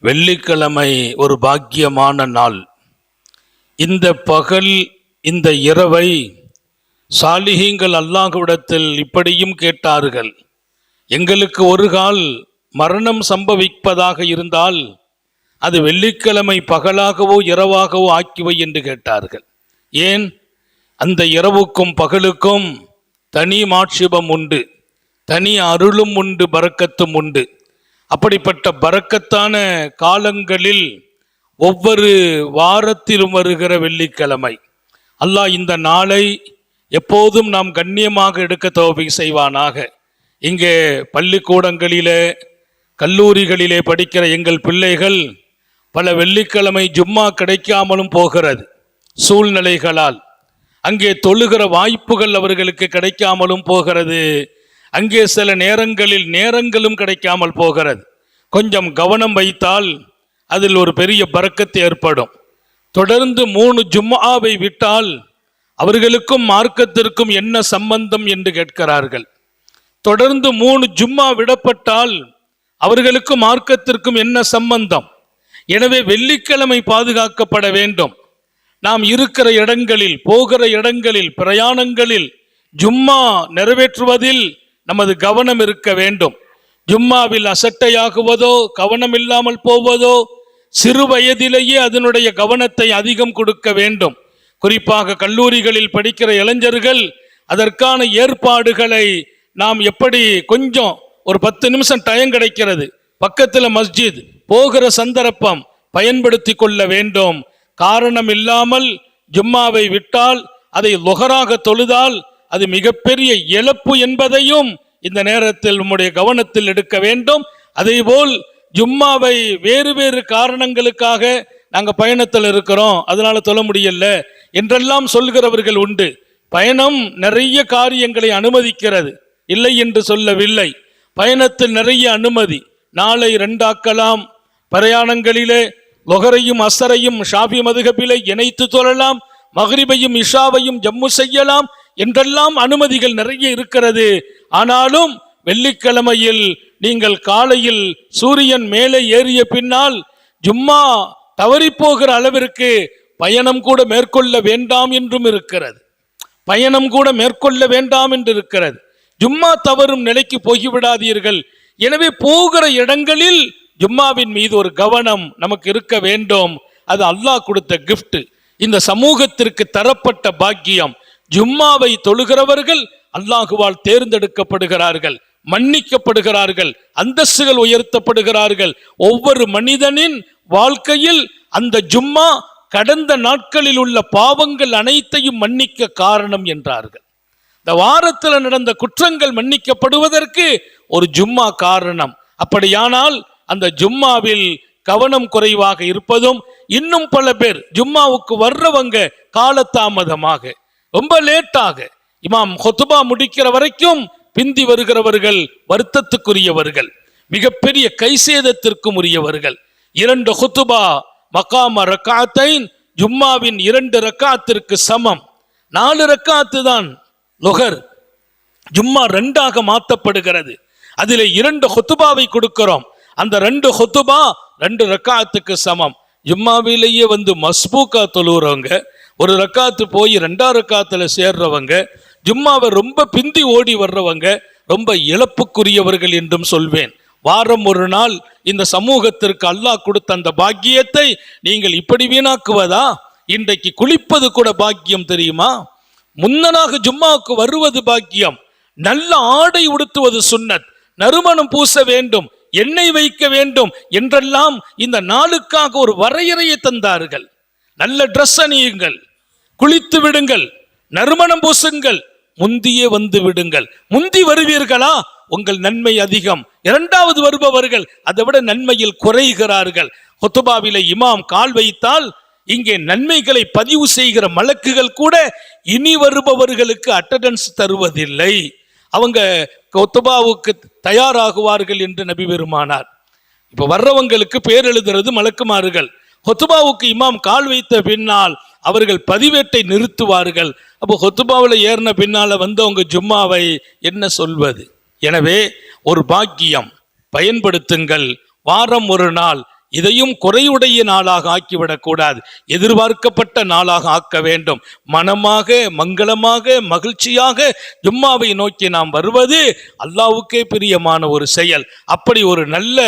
வெள்ளிக்கிழமை ஒரு பாக்கியமான நாள். இந்த பகல், இந்த இரவை சாலிஹீங்கள் அல்லாஹ்விடத்தில் இப்படியும் கேட்டார்கள். எங்களுக்கு ஒரு கால் மரணம் சம்பவிப்பதாக இருந்தால் அது வெள்ளிக்கிழமை பகலாகவோ இரவாகவோ ஆக்கிவை என்று கேட்டார்கள். ஏன்? அந்த இரவுக்கும் பகலுக்கும் தனி மாட்சிபம் உண்டு, தனி அருளும் உண்டு, பரக்கத்தும் உண்டு. அப்படிப்பட்ட பரக்கத்தான காலங்களில் ஒவ்வொரு வாரத்திலும் வருகிற வெள்ளிக்கிழமை அல்லாஹ் இந்த நாளை எப்போதும் நாம் கண்ணியமாக எடுக்க தௌஃபீக் செய்வானாக. இங்கே பள்ளிக்கூடங்களிலே கல்லூரிகளிலே படிக்கிற எங்கள் பிள்ளைகள் பல வெள்ளிக்கிழமை ஜும்மா கிடைக்காமலும் போகிறது. சூழ்நிலைகளால் அங்கே தொழுகிற வாய்ப்புகள் அவர்களுக்கு கிடைக்காமலும் போகிறது. அங்கே சில நேரங்களும் கிடைக்காமல் போகிறது. கொஞ்சம் கவனம் வைத்தால் அதில் ஒரு பெரிய பரக்கத்து ஏற்படும். தொடர்ந்து 3 ஜும்ஆவை விட்டால் அவர்களுக்கும் மார்க்கத்திற்கும் என்ன சம்பந்தம் என்று கேட்கிறார்கள். தொடர்ந்து 3 ஜும்ஆ விடப்பட்டால் அவர்களுக்கும் மார்க்கத்திற்கும் என்ன சம்பந்தம்? எனவே வெள்ளிக்கிழமை பாதுகாக்கப்பட வேண்டும். நாம் இருக்கிற இடங்களில், போகிற இடங்களில், பிரயாணங்களில் ஜும்மா நிறைவேற்றுவதில் நமது கவனம் இருக்க வேண்டும். ஜும்மாவில் அசட்டையாகுவதோ, கவனம் இல்லாமல் போவதோ, சிறு வயதிலேயே அதனுடைய கவனத்தை அதிகம் கொடுக்க வேண்டும். குறிப்பாக கல்லூரிகளில் படிக்கிற இளைஞர்கள் அதற்கான ஏற்பாடுகளை நாம் எப்படி கொஞ்சம் ஒரு 10 நிமிஷம் டைம் கிடைக்கிறது, பக்கத்தில் மஸ்ஜித், போகிற சந்தர்ப்பம் பயன்படுத்தி கொள்ள வேண்டும். காரணம் இல்லாமல் ஜும்மாவை விட்டால், அதை லொஹராக தொழுதால் அது மிகப்பெரிய இழப்பு என்பதையும் இந்த நேரத்தில் நம்முடைய கவனத்தில் எடுக்க வேண்டும். அதேபோல் ஜும்மாவை வேறு வேறு காரணங்களுக்காக நாங்கள் பயணத்தில் இருக்கிறோம், அதனால தொழ முடியல என்றெல்லாம் சொல்கிறவர்கள் உண்டு. பயணம் நிறைய காரியங்களை அனுமதிக்கிறது, இல்லை என்று சொல்லவில்லை. பயணத்தில் நிறைய அனுமதி. நாளை 2 ஆக்கலாம், பிரயாணங்களிலே லொஹரையும் அசரையும் ஷாஃபி மதுஹபிலே இணைத்து தொழலாம், மக்ரிபையும் இஷாவையும் ஜம்மு செய்யலாம் என்றெல்லாம் அனுமதிகள் நிறைய இருக்கிறது. ஆனாலும் வெள்ளிக்கிழமையில் நீங்கள் காலையில் சூரியன் மேலே ஏறிய பின்னால் ஜும்மா தவறி போகிற அளவிற்கு பயணம் கூட மேற்கொள்ள வேண்டாம் என்றும் இருக்கிறது. பயணம் கூட மேற்கொள்ள வேண்டாம் என்று இருக்கிறது. ஜும்மா தவறும் நிலைக்கு போய்விடாதீர்கள். எனவே போகிற இடங்களில் ஜும்மாவின் மீது ஒரு கவனம் நமக்கு இருக்க வேண்டும். அது அல்லாஹ் கொடுத்த கிஃப்ட், இந்த சமூகத்திற்கு தரப்பட்ட பாக்கியம். ஜும்மாவை தொழுகிறவர்கள் அல்லாஹுவால் தேர்ந்தெடுக்கப்படுகிறார்கள், மன்னிக்கப்படுகிறார்கள், அந்தஸ்துகள் உயர்த்தப்படுகிறார்கள். ஒவ்வொரு மனிதனின் வாழ்க்கையில் அந்த ஜும்மா கடந்த நாட்களில் உள்ள பாவங்கள் அனைத்தையும் மன்னிக்க காரணம் என்றார்கள். இந்த வாரத்தில் நடந்த குற்றங்கள் மன்னிக்கப்படுவதற்கு ஒரு ஜும்மா காரணம். அப்படியானால் அந்த ஜும்மாவில் கவனம் குறைவாக இருப்பதும், இன்னும் பல பேர் ஜும்மாவுக்கு வர்றவங்க காலதாமதமாக, ரொம்ப லேட்டாக, இமாம் ஹுத்பா முடிக்கிற வரைக்கும் பிந்தி வருகிறவர்கள் வருத்தத்துக்குரியவர்கள், மிகப்பெரிய கைசேதத்திற்கும் உரியவர்கள். 2 ஹுத்பா மகாம ரக்காத்தைன், ஜும்மாவின் 2 ரக்காத்திற்கு சமம். 4 ரக்காத்து தான் லொஹர். ஜும்மா 2ஆக மாற்றப்படுகிறது. அதில் 2 ஹுத்பாவை கொடுக்கிறோம். அந்த 2 ஹுத்பா 2 ரக்காத்துக்கு சமம். ஜும்மாவிலேயே மஸ்பூக்கா தொழுறவங்க, 1 ரக்காத்து போய் 2ஆம் ரக்காத்துல சேர்றவங்க, ஜும்மாவை ரொம்ப பிந்தி ஓடி வர்றவங்க ரொம்ப இழப்புக்குரியவர்கள் என்றும் சொல்வேன். வாரம் ஒரு நாள் இந்த சமூகத்திற்கு அல்லாஹ் கொடுத்த அந்த பாக்கியத்தை நீங்கள் இப்படி வீணாக்குவதா? இன்றைக்கு குளிப்பது கூட பாக்கியம் தெரியுமா? முன்னனாக ஜும்மாவுக்கு வருவது பாக்கியம். நல்ல ஆடை உடுத்துவது சுன்னத், நறுமணம் பூச வேண்டும், எண்ணெய் வைக்க வேண்டும் என்றெல்லாம் இந்த நாளுக்காக ஒரு வரையறையை தந்தார்கள். நல்ல ட்ரெஸ் அணியுங்கள், குளித்து விடுங்கள், நறுமணம் பூசுங்கள், முந்தியே வந்து விடுங்கள். முந்தி வருவீர்களா உங்கள் நன்மை அதிகம். 2வது வருபவர்கள் அதை விட நன்மையில் குறைகிறார்கள். ஹுத்பாவிலே இமாம் கால் வைத்தால் இங்கே நன்மைகளை பதிவு செய்கிற மலக்குகள் கூட இனி வருபவர்களுக்கு அட்டெண்டன்ஸ் தருவதில்லை. அவங்க ஹுத்பாவுக்கு தயாராகுவார்கள் என்று நபி பெருமானார். இப்போ வர்றவங்களுக்கு பேர் எழுதுறது மலக்குமார்கள். ஹுத்பாவுக்கு இமாம் கால் வைத்த பின்னால் அவர்கள் பதிவேட்டை நிறுத்துவார்கள். அப்போ ஹுத்பாவில் ஏறின பின்னால வந்தவங்க ஜும்மாவை என்ன சொல்வது? எனவே ஒரு பாக்கியம் பயன்படுத்துங்கள். வாரம் ஒரு நாள் இதையும் குறையுடைய நாளாக ஆக்கிவிடக்கூடாது, எதிர்பார்க்கப்பட்ட நாளாக ஆக்க வேண்டும். மனமாக, மங்களமாக, மகிழ்ச்சியாக ஜும்மாவை நோக்கி நாம் வருவது அல்லாஹ்வுக்கே பிரியமான ஒரு செயல். அப்படி ஒரு நல்ல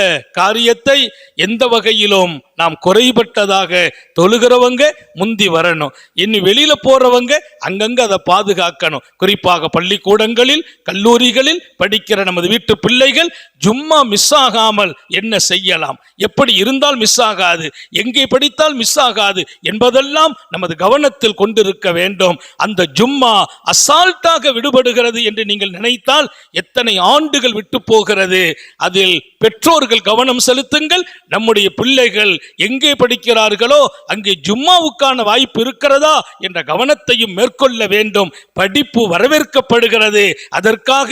காரியத்தை எந்த வகையிலும் நாம் குறைபட்டதாக தொழுகிறவங்க முந்தி வரணும். இனி வெளியில போறவங்க அங்கங்க அதை பாதுகாக்கணும். குறிப்பாக பள்ளிக்கூடங்களில், கல்லூரிகளில் படிக்கிற நமது வீட்டு பிள்ளைகள் ஜும்மா மிஸ் ஆகாமல் என்ன செய்யலாம், எப்படி இருந்தால் மிஸ் ஆகாது, எங்கே படித்தால் மிஸ் ஆகாது என்பதெல்லாம் நமது கவனத்தில் கொண்டிருக்க வேண்டும். அந்த ஜும்மா அசால்ட்டாக விடுபடுகிறது என்று நீங்கள் நினைத்தால் எத்தனை ஆண்டுகள் விட்டு போகிறது. அதில் பெற்றோர்கள் கவனம் செலுத்துங்கள். நம்முடைய பிள்ளைகள் எங்கே படிக்கிறார்களோ அங்கே ஜும்மாவுக்கான வாய்ப்பு இருக்கிறதா என்ற கவனத்தையும் மேற்கொள்ள வேண்டும். படிப்பு வரவேற்கப்படுகிறது. அதற்காக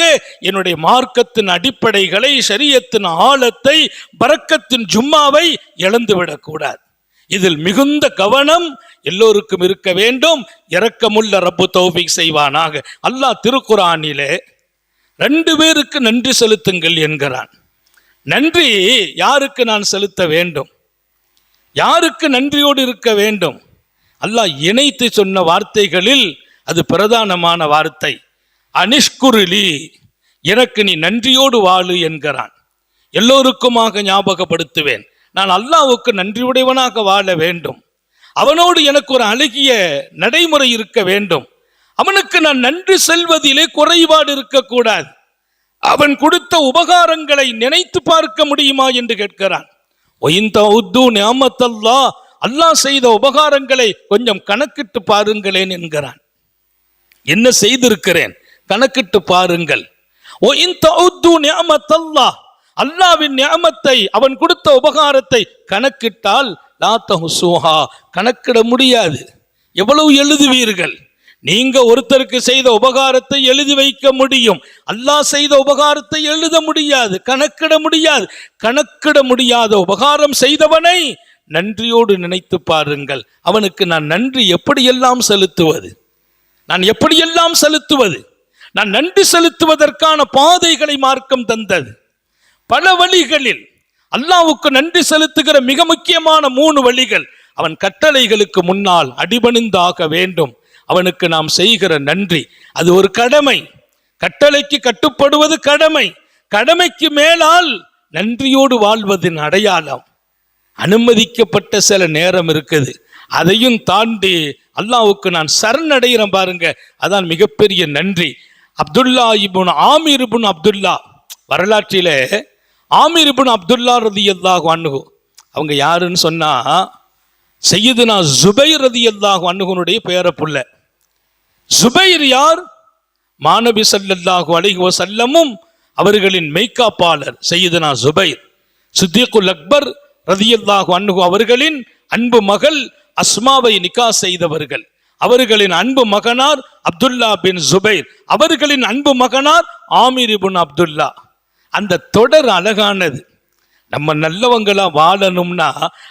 என்னுடைய மார்க்கத்தின் அடிப்படைகளை, ஷரியத்தின் ஆழத்தை, பரக்கத்தின் ஜும்மாவை இழந்துவிடக் கூடாது. இதில் மிகுந்த கவனம் எல்லோருக்கும் இருக்க வேண்டும். இரக்கமுள்ள ரப்பு தௌஃபீக் செய்வானாக. அல்லாஹ் திருக்குர்ஆனிலே 2 பேருக்கு நன்றி செலுத்துங்கள் என்கிறான். நன்றி யாருக்கு நான் செலுத்த வேண்டும், யாருக்கு நன்றியோடு இருக்க வேண்டும்? அல்லாஹ் இணைத்து சொன்ன வார்த்தைகளில் அது பிரதானமான வார்த்தை. அனிஷ்குருலி, எனக்கு நீ நன்றியோடு வாழு என்கிறான். எல்லோருக்குமாக ஞாபகப்படுத்துவேன், நான் அல்லாஹ்வுக்கு நன்றியுடையவனாக வாழ வேண்டும். அவனோடு எனக்கு ஒரு அழகிய நடைமுறை இருக்க வேண்டும். அவனுக்கு நான் நன்றி செல்வதிலே குறைபாடு இருக்கக்கூடாது. அவன் கொடுத்த உபகாரங்களை நினைத்து பார்க்க முடியுமா என்று கேட்கிறான். அல்லாஹ் செய்த உபகாரங்களை கொஞ்சம் கணக்கிட்டு பாருங்களேன் என்கிறான். என்ன செய்திருக்கிறேன் கணக்கிட்டு பாருங்கள். அல்லாஹ்வின் நிஅமத்தை, அவன் கொடுத்த உபகாரத்தை கணக்கிட்டால் லா தஹ்ஸூஹா, கணக்கிட முடியாது. எவ்வளவு எழுதுவீர்கள்? நீங்க ஒருத்தருக்கு செய்த உபகாரத்தை எழுதி வைக்க முடியும், அல்லாஹ் செய்த உபகாரத்தை எழுத முடியாது, கணக்கிட முடியாது. கணக்கிட முடியாத உபகாரம் செய்தவனை நன்றியோடு நினைத்து பாருங்கள். அவனுக்கு நான் நன்றி எப்படியெல்லாம் செலுத்துவது, நான் எப்படியெல்லாம் செலுத்துவது? நான் நன்றி செலுத்துவதற்கான பாதைகளை மார்க்கம் தந்தது. பல வழிகளில் அல்லாஹ்வுக்கு நன்றி செலுத்துகிற மிக முக்கியமான 3 வழிகள். அவன் கட்டளைகளுக்கு முன்னால் அடிபணிந்தாக வேண்டும். அவனுக்கு நாம் செய்கிற நன்றி அது ஒரு கடமை. கட்டளைக்கு கட்டுப்படுவது கடமை. கடமைக்கு மேலால் நன்றியோடு வாழ்வதின் அடையாளம். அனுமதிக்கப்பட்ட சில நேரம் இருக்குது, அதையும் தாண்டி அல்லாஹ்வுக்கு நான் சரணடைகிறேன் பாருங்க, அதான் மிகப்பெரிய நன்றி. அப்துல்லா இப்னு ஆமீர் இப்னு அப்துல்லா, வரலாற்றிலே ஆமீர் இப்னு அப்துல்லா ரலியல்லாஹு அன்ஹு, அவங்க யாருன்னு சொன்னா சையதுனா ஜுபைர் ரலியல்லாஹு அன்ஹுனுடைய பேரப்புள்ள. ஜுபைர் யார்? மாநபி ஸல்லல்லாஹு அலைஹி வஸல்லமும் அவர்களின் மெய்காப்பாளர் சையதுனா ஜுபைர். சித்திகுல் அக்பர் ரலியல்லாஹு அன்ஹு அவர்களின் அன்பு மகள் அஸ்மாவை நிக்கா செய்தவர்கள். அவர்களின் அன்பு மகனார் அப்துல்லா பின் ஜுபைர், அவர்களின் அன்பு மகனார் ஆமீர் இப்னு அப்துல்லா. அந்த தொடர் அழகானது. நம்ம நல்லவங்களா வாழணும்னா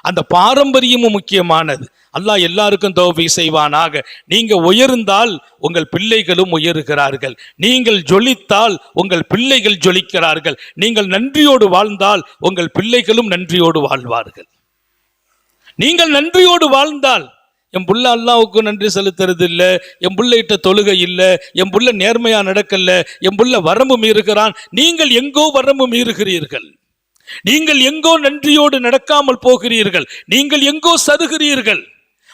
அந்த பாரம்பரியமும் முக்கியமானது. அல்லாஹ் எல்லாருக்கும் தௌஃபீக் செய்வானாக. நீங்க உயர்ந்தால் உங்கள் பிள்ளைகளும் உயர்கிறார்கள், நீங்கள் ஜொலித்தால் உங்கள் பிள்ளைகள் ஜொலிக்கிறார்கள், நீங்கள் நன்றியோடு வாழ்ந்தால் உங்கள் பிள்ளைகளும் நன்றியோடு வாழ்வார்கள். நீங்கள் நன்றியோடு வாழ்ந்தால், என் புள்ள அல்லாஹ்வுக்கு நன்றி செலுத்துறது இல்லை, என் புள்ளைகிட்ட தொழுகை இல்லை, என் புள்ள நேர்மையா நடக்கல, என் புள்ள வரம்பு மீறுகிறான், நீங்கள் எங்கோ வரம்பு மீறுகிறீர்கள், நீங்கள் எங்கோ நன்றியோடு நடக்காமல் போகிறீர்கள், நீங்கள் எங்கோ சருகிறீர்கள்.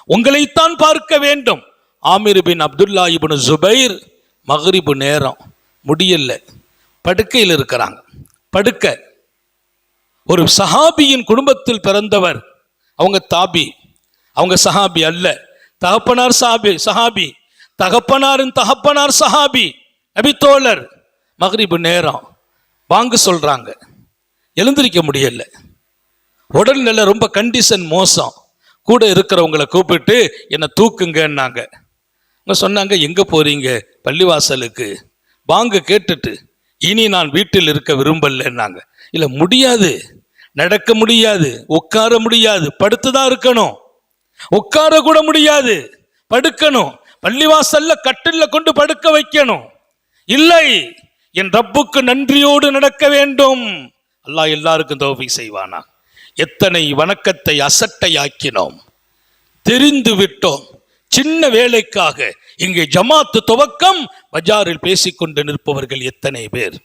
உங்களைத்தான் பார்க்க வேண்டும். ஆமீர் பின் அப்துல்லா இப்னு ஜுபைர் மக்ரிபு நேரம் முடியல, படுக்கையில் இருக்கிறாங்க. படுக்க ஒரு சஹாபியின் குடும்பத்தில் பிறந்தவர். அவங்க தாபி, அவங்க சஹாபி அல்ல. தகப்பனார் சஹாபி, தகப்பனாரின் தகப்பனார் சஹாபி, நபி தோழர். மக்ரிபு நேரம் வாங்க சொல்றாங்க, எழுந்திருக்க முடியல, உடல்நிலை ரொம்ப கண்டிஷன் மோசம். கூட இருக்கிறவங்களை கூப்பிட்டு என்னை தூக்குங்கன்னாங்க. அவங்க சொன்னாங்க, எங்க போறீங்க? பள்ளிவாசலுக்கு. வாங்க கேட்டுட்டு இனி நான் வீட்டில் இருக்க விரும்பலன்னாங்க. இல்ல முடியாது, நடக்க முடியாது, உட்கார முடியாது, படுத்துதான் இருக்கணும். உட்கார கூட முடியாது, படுக்கணும். பள்ளிவாசல்ல கட்டில்ல கொண்டு படுக்க வைக்கணும். இல்லை, என் ரப்புக்கு நன்றியோடு நடக்க வேண்டும். அல்லாஹ் எல்லாருக்கும் தௌஃபீக் செய்வானா. எத்தனை வணக்கத்தை அசட்டையாக்கினோம், தெரிந்து விட்டோம். சின்ன வேலைக்காக இங்கே ஜமாத்து துவக்கம் பஜாரில் பேசிக்கொண்டு நிற்பவர்கள் எத்தனை பேர்.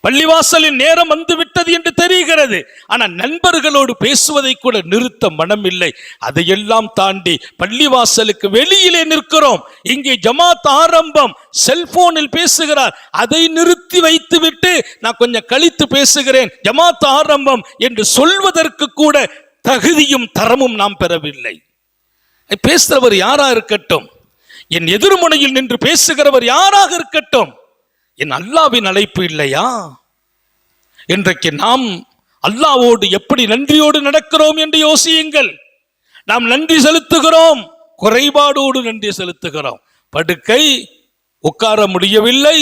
பள்ளிவாசலின் நேரம் வந்து விட்டது என்று தெரிகிறது, ஆனால் நண்பர்களோடு பேசுவதை கூட நிறுத்த மனம் இல்லை. அதையெல்லாம் தாண்டி பள்ளிவாசலுக்கு வெளியிலே நிற்கிறோம். இங்கே ஜமாத் ஆரம்பம், செல்போனில் பேசுகிறார், அதை நிறுத்தி வைத்து விட்டு நான் கொஞ்சம் கழித்து பேசுகிறேன், ஜமாத் ஆரம்பம் என்று சொல்வதற்கு கூட தகுதியும் தரமும் நாம் பெறவில்லை. பேசுகிறவர் யாரா இருக்கட்டும், என் எதிர்முனையில் நின்று பேசுகிறவர் யாராக இருக்கட்டும், என் அல்லாவின் அழைப்பு இல்லையா? இன்றைக்கு நாம் அல்லாவோடு எப்படி நன்றியோடு நடக்கிறோம் என்று யோசியுங்கள். நாம் நன்றி செலுத்துகிறோம், குறைபாடோடு நன்றி செலுத்துகிறோம். படுக்கை, உட்கார முடியவில்லை,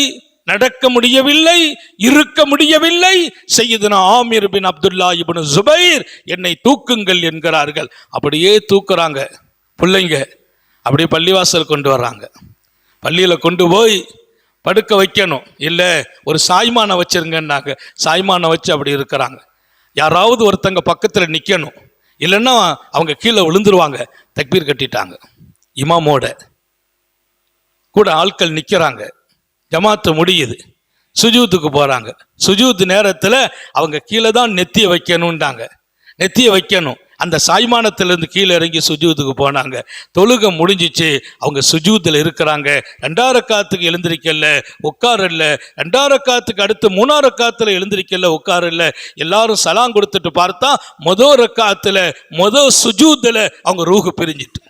நடக்க முடியவில்லை, இருக்க முடியவில்லை. சையதுனா ஆமிர் பின் அப்துல்லா இப்னு ஜுபைர் என்னை தூக்குங்கள் என்கிறார்கள். அப்படியே தூக்குறாங்க பிள்ளைங்க. அப்படியே பள்ளிவாசல் கொண்டு வர்றாங்க. பள்ளியில் கொண்டு போய் படுக்க வைக்கணும். இல்லை ஒரு சாய்மானை வச்சிருங்கன்னாங்க. சாய்மானை வச்சு அப்படி இருக்கிறாங்க. யாராவது ஒருத்தங்க பக்கத்தில் நிற்கணும், இல்லைன்னா அவங்க கீழே விழுந்துருவாங்க. தக்பீர் கட்டிட்டாங்க. இமாமோட கூட ஆட்கள் நிற்கிறாங்க. ஜமாத்து முடியுது, சுஜூத்துக்கு போகிறாங்க. சுஜூத் நேரத்தில் அவங்க கீழே தான் நெத்தியை வைக்கணும்ட்டாங்க. நெத்தியை வைக்கணும். அந்த சாய்மானத்திலிருந்து கீழே இறங்கி சுஜூத்துக்கு போனாங்க. தொழுகை முடிஞ்சிச்சு, அவங்க சுஜூத்தில் இருக்கிறாங்க. 2 ரக்காத்துக்கு எழுந்திருக்கல, உட்காரல. 2 ரக்காத்துக்கு அடுத்து 3 ரக்காத்துல எழுந்திருக்கல, உட்காரல. எல்லாரும் சலாம் கொடுத்துட்டு பார்த்தா முதல் ரக்காத்துல முதல் சுஜூத்துல அவங்க ரூஹு பிரிஞ்சிட்டு.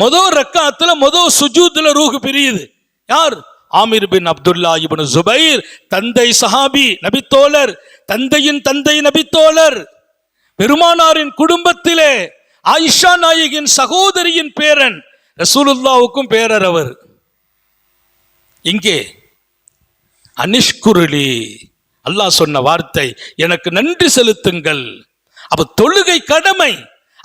முதல் ரக்காத்துல முதல் சுஜூத்துல ரூஹு பிரியுது. யார்? ஆமிர் பின் அப்துல்லா இப்னு ஜுபைர், தந்தை சஹாபி, நபித்தோழர், தந்தையின் தந்தை நபித்தோழர். பெருமானாரின் குடும்பத்திலே ஆயிஷா நாயகின் சகோதரியின் பேரன், ரசூலுல்லாவுக்கும் பேரர் அவர். இங்கே அனிஷ்குருளி, அல்லாஹ் சொன்ன வார்த்தை, எனக்கு நன்றி செலுத்துங்கள். அப்ப தொழுகை கடமை,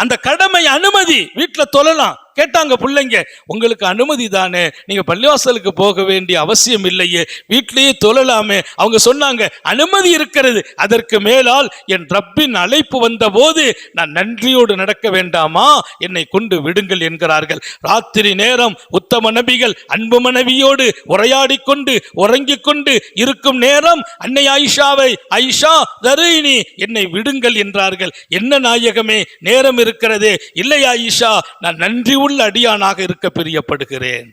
அந்த கடமை அனுமதி. வீட்டில் தொழலாம். கேட்டாங்க பிள்ளைங்க, உங்களுக்கு அனுமதி தானே, நீங்க பள்ளிவாசலுக்கு போக வேண்டிய அவசியம் இல்லையே, வீட்டிலேயே தொழலாமே. அவங்க சொன்னாங்க அனுமதி இருக்கிறது, அதற்கு மேலால் என் ரப்பின் அழைப்பு வந்த போது நான் நன்றியோடு நடக்க வேண்டாமா, என்னை கொண்டு விடுங்கள் என்கிறார்கள். ராத்திரி நேரம் உத்தம நபிகள் அன்பு மனைவியோடு உரையாடி கொண்டு உறங்கிக் கொண்டு இருக்கும் நேரம் அன்னை ஆயிஷாவை, ஆயிஷா தரீனி, என்னை விடுங்கள் என்றார்கள். என்ன நாயகமே, நேரம் இருக்கிறதே. இல்லை ஆயிஷா, நான் நன்றி உள்ள அடியானாக இருக்க பிரியப்படுகிறேன்.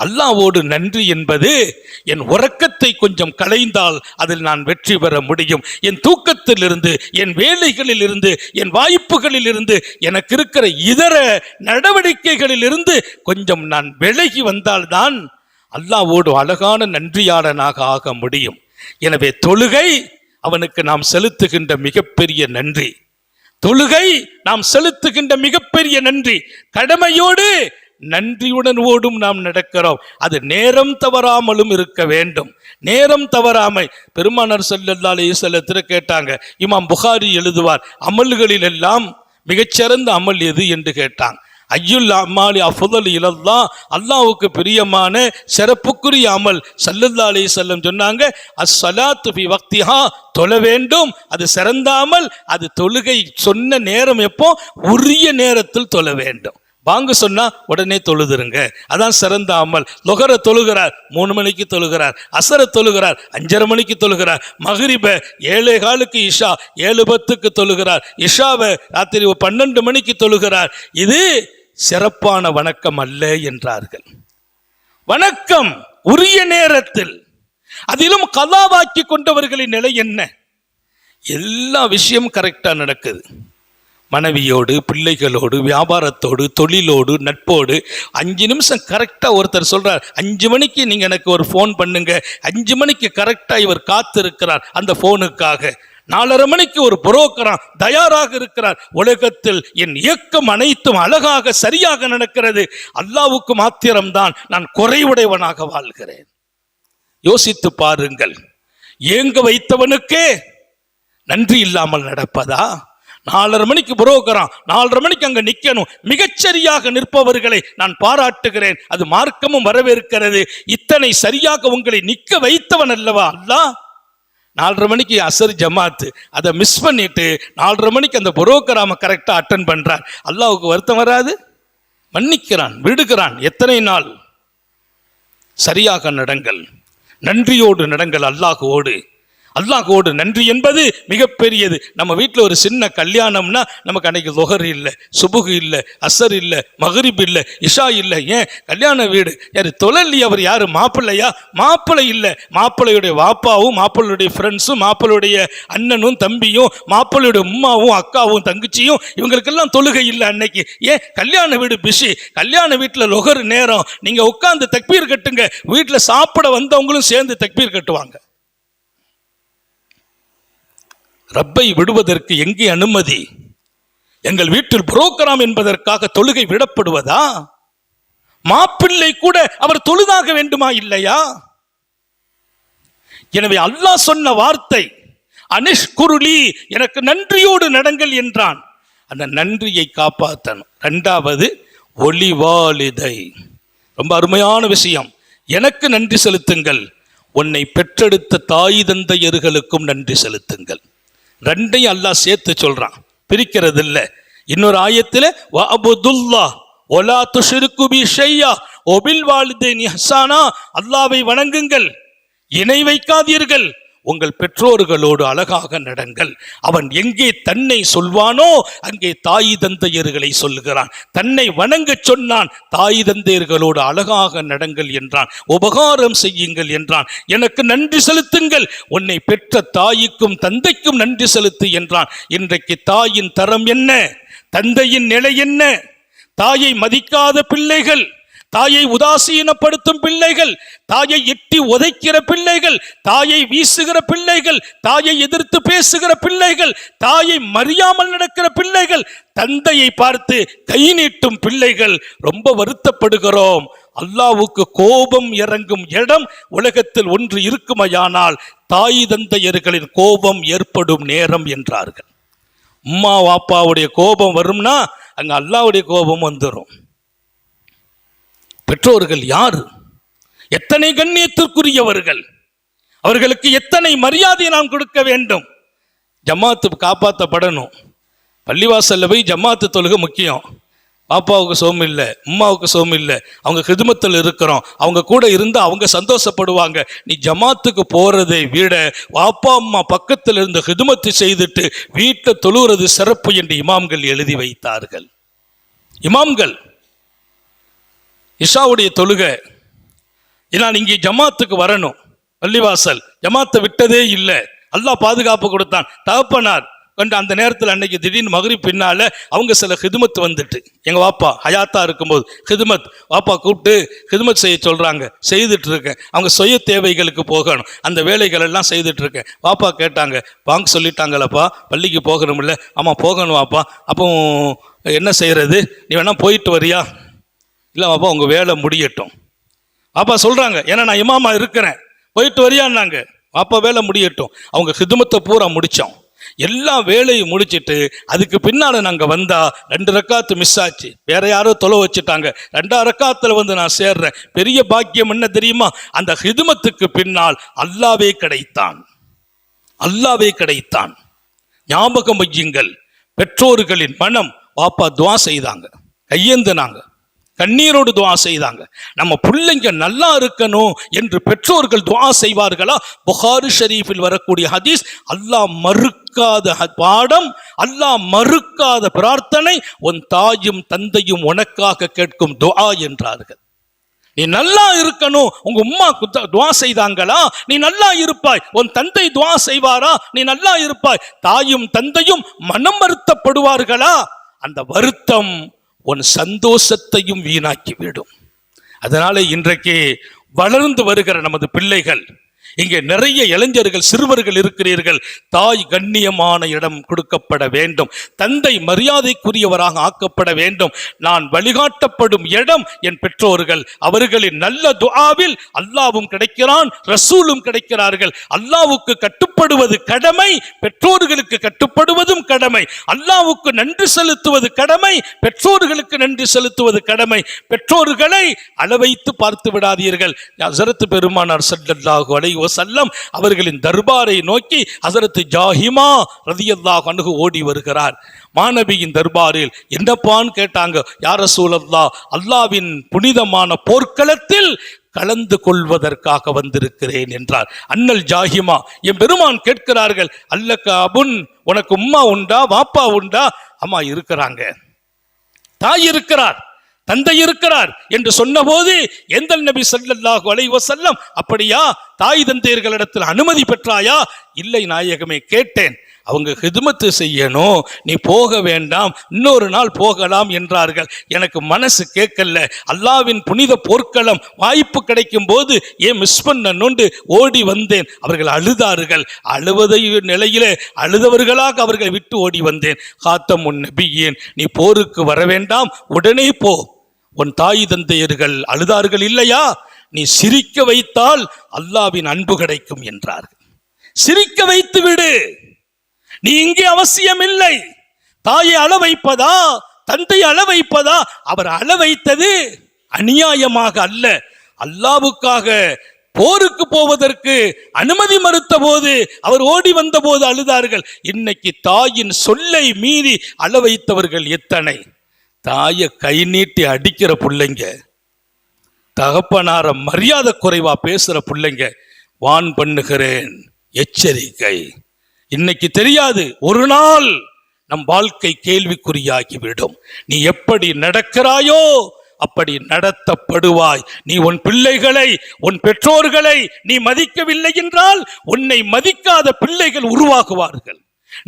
அல்லாஹ்வோடு நன்றி என்பது என் உறக்கத்தை கொஞ்சம் களைந்தால் அதில் நான் வெற்றி பெற முடியும். என் தூக்கத்தில் இருந்து, என் வேலைகளில் இருந்து, என் வாய்ப்புகளில் இருந்து, எனக்கு இருக்கிற இதர நடவடிக்கைகளில் இருந்து கொஞ்சம் நான் விலகி வந்தால்தான் அல்லாஹ்வோடு அழகான நன்றியாளனாக ஆக முடியும். எனவே தொழுகை அவனுக்கு நாம் செலுத்துகின்ற மிகப்பெரிய நன்றி. தொழுகை நாம் செலுத்துகின்ற மிகப்பெரிய நன்றி. கடமையோடு நன்றியுடன் ஓடும் நாம் நடக்கிறோம். அது நேரம் தவறாமலும் இருக்க வேண்டும். நேரம் தவறாமை. பெருமானார் ஸல்லல்லாஹு அலைஹி வஸல்லம் கேட்டாங்க, இமாம் புகாரி எழுதுவார், அமல்களில் எல்லாம் மிகச்சிறந்த அமல் எது என்று கேட்டாங்க. ஐயுல் அமாலி அஃதலு இலல்லாஹ், அல்லாஹ்வுக்கு பிரியமான சிறப்புக்குரிய அமல் ஸல்லல்லாஹு அலைஹி வஸல்லம் சொன்னாங்க, அஸ்ஸலாத்து ஃபி வக்திஹா, தொழ வேண்டும், அது சிறந்த அமல். அது தொழுகை சொன்ன நேரம் எப்போ? உரிய நேரத்தில் தொழ வேண்டும். வாங்க சொன்னா உடனே தொழுதுருங்க, அதான் சிறந்த அமல். லொஹர தொழுகிறார் 3 மணிக்கு தொழுகிறார், அசர தொழுகிறார் 5:30 மணிக்கு தொழுகிறார், மகரிப 7:15 இஷா 7:10 தொழுகிறார், இஷாவை ராத்திரி 12 மணிக்கு தொழுகிறார். இது சிறப்பான வணக்கம் அல்ல என்றார்கள். வணக்கம் உரிய நேரத்தில், அதிலும் கலாவாக்கி கொண்டவர்களின் நிலை என்ன? எல்லா விஷயமும் கரெக்டா நடக்குது. மனைவியோடு, பிள்ளைகளோடு, வியாபாரத்தோடு, தொழிலோடு, நட்போடு 5 நிமிஷம் கரெக்டாக ஒருத்தர் சொல்றார், 5 மணிக்கு நீங்கள் எனக்கு ஒரு ஃபோன் பண்ணுங்க. 5 மணிக்கு கரெக்டாக இவர் காத்திருக்கிறார் அந்த ஃபோனுக்காக. 4:30 மணிக்கு ஒரு புரோக்கரான் தயாராக இருக்கிறார். உலகத்தில் என் இயக்கம் அனைத்தும் அழகாக சரியாக நடக்கிறது. அல்லாஹ்வுக்கு மாத்திரம்தான் நான் குறைவுடையவனாக வாழ்கிறேன். யோசித்து பாருங்கள். ஏங்க வைத்தவனுக்கே நன்றி இல்லாமல் நடப்பதா? 4:30 மணிக்கு புரோக்கரான், 4:30 மணிக்கு அங்க நிக்கணும். மிகச்சரியாக நிற்பவர்களை நான் பாராட்டுகிறேன். அது மார்க்கமும் வரவேற்கிறது. இத்தனை சரியாக உங்களை நிக்க வைத்தவன் அல்லவா அல்லாஹ்? 4:30 மணிக்கு அசர் ஜமாத்து, அதை மிஸ் பண்ணிட்டு 4:30 மணிக்கு அந்த புரோகிராம கரெக்டாக அட்டன் பண்றார். அல்லாஹ்வுக்கு வருத்தம் வராது? மன்னிக்கிறான், விடுகிறான். எத்தனை நாள்? சரியாக நடங்கள், நன்றியோடு நடங்கள். அல்லாஹ்வோடு நன்றி என்பது மிகப்பெரியது. நம்ம வீட்டில் ஒரு சின்ன கல்யாணம்னா நமக்கு அன்னைக்கு லுஹர் இல்லை, சுபுகு இல்லை, அசர் இல்லை, மகரிப் இல்லை, இஷா இல்லை. ஏன்? கல்யாண வீடு. யார் தொழலி? அவர் யார்? மாப்பிள்ளையா? மாப்பிள்ளை இல்லை. மாப்பிள்ளையுடைய வாப்பாவும், மாப்பிள்ளையுடைய ஃப்ரெண்ட்ஸும், மாப்பிள்ளையுடைய அண்ணனும் தம்பியும், மாப்பிள்ளையுடைய உம்மாவும் அக்காவும் தங்கச்சியும், இவங்களுக்கெல்லாம் தொழுகை இல்லை அன்னைக்கு. ஏன்? கல்யாண வீடு பிஸி. கல்யாண வீட்டில் லுஹர் நேரம், நீங்க உட்கார்ந்து தக்பீர் கட்டுங்க. வீட்டில் சாப்பிட வந்தவங்களும் சேர்ந்து தக்பீர் கட்டுவாங்க. ரப்பை விடுவதற்கு எங்கே அனுமதி? எங்கள் வீட்டில் புரோகிராம் என்பதற்காக தொழுகை விடப்படுவதா? மாப்பிள்ளை கூட அவர் தொழுதாக வேண்டுமா இல்லையா? எனவே அல்லாஹ் சொன்ன வார்த்தை அனிஷ்குருலி, எனக்கு நன்றியோடு நடங்கள் என்றான். அந்த நன்றியை காப்பாற்றணும். 2வது ஒளிவாலிதை, ரொம்ப அருமையான விஷயம். எனக்கு நன்றி செலுத்துங்கள், உன்னை பெற்றெடுத்த தாய் தந்தையர்களுக்கும் நன்றி செலுத்துங்கள். 2ஐயும் அல்லாஹ் சேர்த்து சொல்றான், பிரிக்கிறது இல்லை. இன்னொரு ஆயத்தில் வஅபுதுல்லாஹ் வலா துஷ்ரிகு பி ஷையா வபில் வாலிதைனி இஹ்சானா, அல்லாஹ்வை வணங்குங்கள், இணை வைக்காதீர்கள், உங்கள் பெற்றோர்களோடு அழகாக நடங்கள். அவன் எங்கே தன்னை சொல்வானோ அங்கே தாய் தந்தையர்களை சொல்லுகிறான். தன்னை வணங்க சொன்னான், தாய் தந்தையர்களோடு அழகாக நடங்கள் என்றான், உபகாரம் செய்யுங்கள் என்றான், எனக்கு நன்றி செலுத்துங்கள், உன்னை பெற்ற தாய்க்கும் தந்தைக்கும் நன்றி செலுத்து என்றான். இன்றைக்கு தாயின் தரம் என்ன? தந்தையின் நிலை என்ன? தாயை மதிக்காத பிள்ளைகள், தாயை உதாசீனப்படுத்தும் பிள்ளைகள், தாயை எட்டி உதைக்கிற பிள்ளைகள், தாயை வீசுகிற பிள்ளைகள், தாயை எதிர்த்து பேசுகிற பிள்ளைகள், தாயை மறியாமல் நடக்கிற பிள்ளைகள், தந்தையை பார்த்து கை நீட்டும் பிள்ளைகள். ரொம்ப வருத்தப்படுகிறோம். அல்லாஹ்வுக்கு கோபம் இறங்கும் இடம் உலகத்தில் ஒன்று இருக்குமையானால் தாய் தந்தையர்களின் கோபம் ஏற்படும் நேரம் என்றார்கள். அம்மா வாப்பாவுடைய கோபம் வரும்னா அங்க அல்லாஹ்வுடைய கோபம் வந்துடும். பெற்றோர்கள் யார்? எத்தனை கண்ணியத்திற்குரியவர்கள், அவர்களுக்கு எத்தனை மரியாதை நாம் கொடுக்க வேண்டும். ஜமாத்து காப்பாற்றப்படணும். பள்ளிவாசல்ல போய் ஜமாத்து தொழுகை முக்கியம். பாப்பாவுக்கு சோம் இல்லை, அம்மாவுக்கு சோம் இல்லை, அவங்க ஹிதுமத்தில் இருக்கிறோம், அவங்க கூட இருந்து அவங்க சந்தோஷப்படுவாங்க. நீ ஜமாத்துக்கு போறதை விட வாப்பா அம்மா பக்கத்தில் இருந்து ஹிதுமத்து செய்துட்டு வீட்டில் தொழுகிறது சிறப்பு என்று இமாம்கள் எழுதி வைத்தார்கள். இமாம்கள் இஷாவுடைய தொழுகை, நான் இங்கே ஜமாத்துக்கு வரணும், பள்ளிவாசல் ஜமாத்தை விட்டதே இல்லை, அல்லாஹ் பாதுகாப்பு கொடுத்தான். தகப்பனார் கண்டு அந்த நேரத்தில் அன்னைக்கு திடீர்னு மகரிப் பின்னால அவங்க சில ஹிதுமத் வந்துட்டு, எங்க வாப்பா ஹயாத்தா இருக்கும்போது ஹிதுமத் வாப்பா கூப்பிட்டு ஹிதுமத் செய்ய சொல்றாங்க, செய்துட்டு இருக்கேன். அவங்க சுய தேவைகளுக்கு போகணும், அந்த வேலைகள் எல்லாம் செய்துட்டு இருக்கேன். வாப்பா கேட்டாங்க, வாங்க சொல்லிட்டாங்களப்பா பள்ளிக்கு போகணும்ல. ஆமா போகணும் வாப்பா. அப்போ என்ன செய்யறது? நீ வேணா போயிட்டு வரியா? இல்லை பாப்பா உங்கள் வேலை முடியட்டும். பாப்பா சொல்கிறாங்க, ஏன்னா நான் இமாமா இருக்கிறேன், போயிட்டு வரியான்னாங்க. பாப்பா வேலை முடியட்டும். அவங்க ஹிதுமத்தை பூரா முடித்தோம், எல்லா வேலையும் முடிச்சுட்டு அதுக்கு பின்னால் நாங்கள் வந்தா 2 ரக்காத்து மிஸ் ஆச்சு, வேற யாரோ தொலை வச்சுட்டாங்க. 2 ரக்காத்தில் வந்து நான் சேர்றேன். பெரிய பாக்கியம் என்ன தெரியுமா? அந்த ஹிதுமத்துக்கு பின்னால் அல்லாவே கிடைத்தான். அல்லாவே கிடைத்தான். ஞாபகம் வையுங்கள், பெற்றோர்களின் மனம். பாப்பா துவா செய்தாங்க, கையேந்தினாங்க, கண்ணீரோடு துவா செய்தாங்க. நம்ம பிள்ளைங்க நல்லா இருக்கணும் என்று பெற்றோர்கள் துவா செய்வார்களா? புகாரி ஷரீஃபில் வரக்கூடிய ஹதீஸ், அல்லாஹ் மறுக்காத பாடம், அல்லாஹ் மறுக்காத பிரார்த்தனை, உன் தாயும் தந்தையும் உனக்காக கேட்கும் துஆ என்றார்கள். நீ நல்லா இருக்கணும், உங்க உம்மா துவா செய்தாங்களா? நீ நல்லா இருப்பாய். உன் தந்தை துவா செய்வாரா? நீ நல்லா இருப்பாய். தாயும் தந்தையும் மனம் வருத்தப்படுவார்களா? அந்த வருத்தம் உன் சந்தோஷத்தையும் வீணாக்கிவிடும். அதனால இன்றைக்கு வளர்ந்து வருகிற நமது பிள்ளைகள், இங்கே நிறைய இளைஞர்கள் சிறுவர்கள் இருக்கிறீர்கள். தாய் கண்ணியமான இடம் கொடுக்கப்பட வேண்டும், தந்தை மரியாதைக்குரியவராக ஆக்கப்பட வேண்டும். நான் வழிகாட்டப்படும் இடம் என் பெற்றோர்கள். அவர்களின் நல்ல துஆவில் அல்லாஹ்வும் கிடைக்கிறான், ரசூலும் கிடைக்கிறார்கள். அல்லாஹ்வுக்கு கட்டுப்படுவது கடமை, பெற்றோர்களுக்கு கட்டுப்படுவதும் கடமை. அல்லாஹ்வுக்கு நன்றி செலுத்துவது கடமை, பெற்றோர்களுக்கு நன்றி செலுத்துவது கடமை. பெற்றோர்களை அளவைத்து பார்த்து விடாதீர்கள். ஹஸரத் பெருமானார் ஸல்லல்லாஹு அலைஹி வஸல்லம் அவர்களின் தர்பாரை நோக்கி ஹஸரத் ஜாஹிமா ரலியல்லாஹு அன்ஹு ஓடி வருகிறார். மாநபியின் தர்பாரில் என்னப்பான்னு கேட்டாங்க. யா ரசூலல்லாஹ், அல்லாஹ்வின் புனிதமான போர்க்களத்தில் கலந்து கொள்வதற்காக வந்திருக்கிறேன் என்றார். அண்ணல் ஜாஹிமா என் பெருமான் கேட்கிறார்கள், அல்லக்க அபுன், உனக்கு உம்மா உண்டா, வாப்பா உண்டா? அம்மா இருக்கிறாங்க, தாய் இருக்கிறார், தந்தை இருக்கிறார் என்று சொன்னபோது எந்த நபி ஸல்லல்லாஹு அலைஹி வஸல்லம், அப்படியா, தாய் தந்தையர்களிடத்தில் அனுமதி பெற்றாயா? இல்லை நாயகமே, கேட்டேன், அவங்க ஹிதுமத்து செய்யணும், நீ போக வேண்டாம், இன்னொரு நாள் போகலாம் என்றார்கள். எனக்கு மனசு கேட்கல. அல்லாவின் புனித போர்க்களம் வாய்ப்பு கிடைக்கும் போது ஏன் மிஸ் பண்ணணுண்டு ஓடி வந்தேன். அவர்கள் அழுதார்கள். அழுவதை நிலையிலே அழுதவர்களாக அவர்களை விட்டு ஓடி வந்தேன். காத்தமுன் நபியேன், நீ போருக்கு வர வேண்டாம், உடனே போ. உன் தாய் தந்தையர்கள் அழுதார்கள் இல்லையா, நீ சிரிக்க வைத்தால் அல்லாவின் அன்பு கிடைக்கும் என்றார்கள். சிரிக்க வைத்து விடு, நீ இங்கே அவசியம் இல்லை. தாயை அள வைப்பதா, தந்தை அள வைப்பதா? அவர் அள வைத்தது அநியாயமாக அல்ல, அல்லாவுக்காக. போருக்கு போவதற்கு அனுமதி மறுத்த போது அவர் ஓடி வந்த போது அழுதார்கள். இன்னைக்கு தாயின் சொல்லை மீறி அள வைத்தவர்கள் எத்தனை? தாயை கை நீட்டி அடிக்கிற பிள்ளைங்க, தகப்பனார மரியாதை குறைவா பேசுற பிள்ளைங்க. வான் பண்ணுகிறேன், எச்சரிக்கை. இன்னைக்கு தெரியாது, ஒரு நாள் நம் வாழ்க்கை கேள்விக்குறியாகிவிடும். நீ எப்படி நடக்கிறாயோ அப்படி நடத்தப்படுவாய். நீ உன் பிள்ளைகளை, உன் பெற்றோர்களை நீ மதிக்கவில்லை என்றால் உன்னை மதிக்காத பிள்ளைகள் உருவாகுவார்கள்.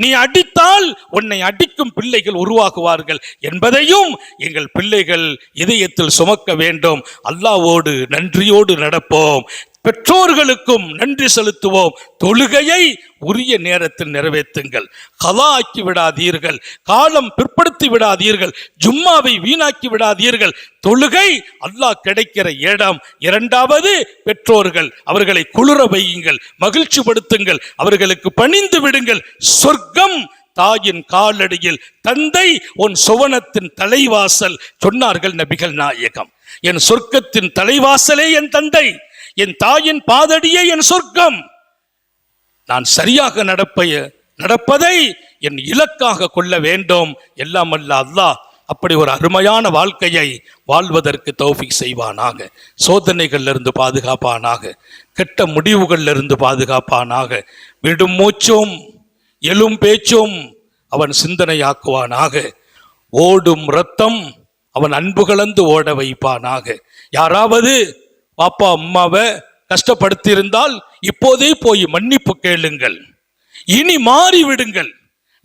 நீ அடித்தால் உன்னை அடிக்கும் பிள்ளைகள் உருவாகுவார்கள் என்பதையும் எங்கள் பிள்ளைகள் இதயத்தில் சுமக்க வேண்டும். அல்லாஹ்வோடு நன்றியோடு நடப்போம், பெற்றோர்களுக்கும் நன்றி செலுத்துவோம். தொழுகையை உரிய நேரத்தில் நிறைவேற்றுங்கள், கலா ஆக்கி விடாதீர்கள், காலம் பிற்படுத்தி விடாதீர்கள், ஜும்மாவை வீணாக்கி விடாதீர்கள். தொழுகை அல்லாஹ் கிடைக்கிற இடம். இரண்டாவது, பெற்றோர்கள், அவர்களை குளிர வையுங்கள், மகிழ்ச்சி படுத்துங்கள், அவர்களுக்கு பணிந்து விடுங்கள். சொர்க்கம் தாயின் காலடியில், தந்தை உன் சுவனத்தின் தலைவாசல் சொன்னார்கள் நபிகள் நாயகம். என் சொர்க்கத்தின் தலைவாசலே என் தந்தை, என் தாயின் பாதடியே என் சொர்க்கம். நான் சரியாக நடப்பதை என் இலக்காக கொள்ள வேண்டும். எல்லாம் அல்ல அல்லாஹ் அப்படி ஒரு அருமையான வாழ்க்கையை வாழ்வதற்கு தௌஃபீக் செய்வானாக. சோதனைகளிலிருந்து பாதுகாப்பானாக, கெட்ட முடிவுகளிலிருந்து பாதுகாப்பானாக. விடும் மூச்சும் எழும் பேச்சும் அவன் சிந்தனையாக்குவானாக. ஓடும் இரத்தம் அவன் அன்பு கலந்து ஓட வைப்பானாக. யாராவது பாப்பா அம்மாவை கஷ்டப்படுத்தியிருந்தால் இப்போதே போய் மன்னிப்பு கேளுங்கள், இனி மாறிவிடுங்கள்.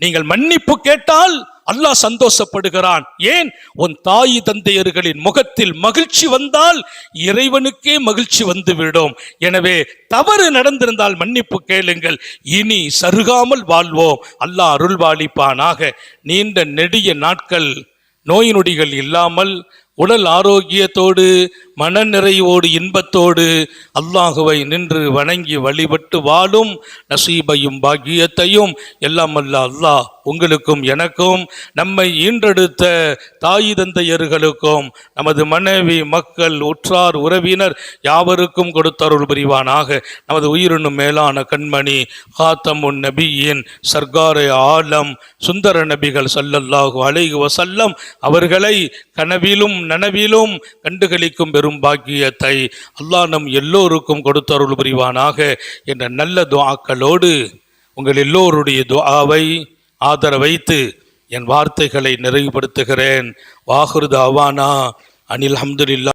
நீங்கள் மன்னிப்பு கேட்டால் அல்லாஹ் சந்தோஷப்படுகிறான். ஏன்? உன் தாய் தந்தையர்களின் முகத்தில் மகிழ்ச்சி வந்தால் இறைவனுக்கே மகிழ்ச்சி வந்துவிடும். எனவே தவறு நடந்திருந்தால் மன்னிப்பு கேளுங்கள், இனி சருகாமல் வாழ்வோம். அல்லாஹ் அருள்வாளிப்பானாக. நீண்ட நெடிய நாட்கள் நோய் நொடிகள் இல்லாமல் உடல் ஆரோக்கியத்தோடு மனநிறைவோடு இன்பத்தோடு அல்லாஹுவை நின்று வணங்கி வழிபட்டு வாழும் நசீபையும் பாக்கியத்தையும் எல்லாம் அல்ல அல்லாஹ் உங்களுக்கும் எனக்கும், நம்மை ஈன்றெடுத்த தாய் தந்தையர்களுக்கும், நமது மனைவி மக்கள் உற்றார் உறவினர் யாவருக்கும் கொடுத்தருள் புரிவானாக. நமது உயிரினும் மேலான கண்மணி காத்தமுன் நபியின் சர்க்காரே ஆலம் சுந்தர நபிகள் ஸல்லல்லாஹு அலைஹி வஸல்லம் அவர்களை கனவிலும் நனவிலும் கண்டுகளிக்கும் பெரும் பாக்கியத்தை அல்லாஹ் நம் எல்லோருக்கும் கொடுத்தருள் புரிவானாக என்ற நல்ல துஆக்களோடு உங்கள் எல்லோருடைய துஆவை ஆதரவைத்து என் வார்த்தைகளை நிறைவுபடுத்துகிறேன். வாஹிரு தஅவானா அனில் ஹம்துலில்லாஹ்.